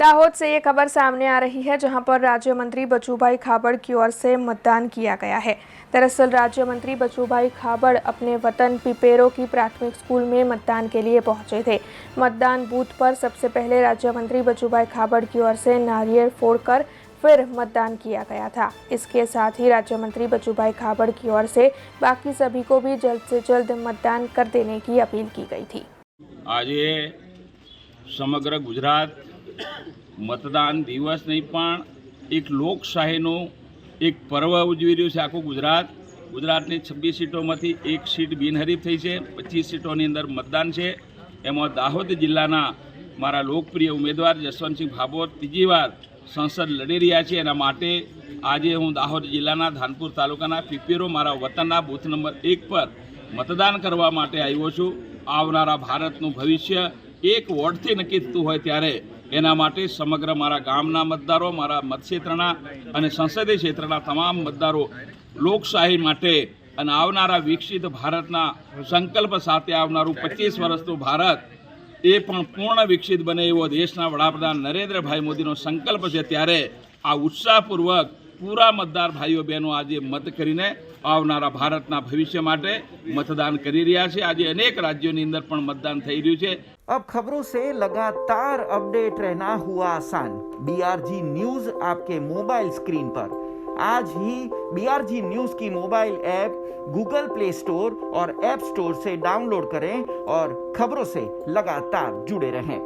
दाहोद से ये खबर सामने आ रही है जहां पर राज्य मंत्री बचूभाई खाबड़ की ओर से मतदान किया गया है। दरअसल राज्य मंत्री बचूभाई खाबड़ अपने वतन पिपेरो की प्राथमिक स्कूल में मतदान के लिए पहुंचे थे। मतदान बूथ पर सबसे पहले राज्य मंत्री बचूभाई खाबड़ की ओर से नारियल फोड़कर फिर मतदान किया गया था। इसके साथ ही राज्य मंत्री बचूभाई खाबड़ की ओर से बाकी सभी को भी जल्द से जल्द मतदान कर देने की अपील की गई थी। आज समग्र गुजरात मतदान दिवस नहीं पण एक लोकशाहीनो एक पर्व उजवी रह्युं छे। आखुं गुजरातनी 26 सीटोमांथी एक सीट बिनहरीफ थई छे। 25 सीटोनी अंदर मतदान छे। एमां दाहोद जिल्लाना मारा लोकप्रिय उम्मीदवार जसवंतसिंह भाभोर तीजी वार संसद लड़ी रह्या छे। एना माटे आजे हूँ दाहोद जिल्लाना धानपुर तालुकाना पीपेरो मारा वतनना बूथ नंबर 1 पर मतदान करवा माटे आव्यो छुं। आवनारा भारतनुं भविष्य एक वोटथी नक्की थતું હોય ત્યારે એના માટે સમગ્ર મારા ગામના મતદારો, મારા મતક્ષેત્રના અને સંસદીય ક્ષેત્રના તમામ મતદારો લોકશાહી માટે અને આવનારા વિકસિત ભારતના સંકલ્પ સાથે આવનારું 25 વર્ષનું ભારત એ પણ પૂર્ણ વિકસિત બને એવો દેશના વડાપ્રધાન નરેન્દ્રભાઈ મોદીનો સંકલ્પ છે। ત્યારે આ ઉત્સાહપૂર્વક પૂરા મતદાર ભાઈઓ બહેનો આજે મત કરીને આવનારા ભારતના ભવિષ્ય માટે मतदान કરી રહ્યા છે। આજે અનેક રાજ્યોની અંદર પણ मतदान થઈ રહ્યું છે। अब खबरों से लगातार अपडेट रहना हुआ आसान। बीआरजी न्यूज आपके मोबाइल स्क्रीन पर। आज ही बीआरजी न्यूज की mobile app Google play store और ऐप स्टोर से डाउनलोड करें और खबरों से लगातार जुड़े रहें।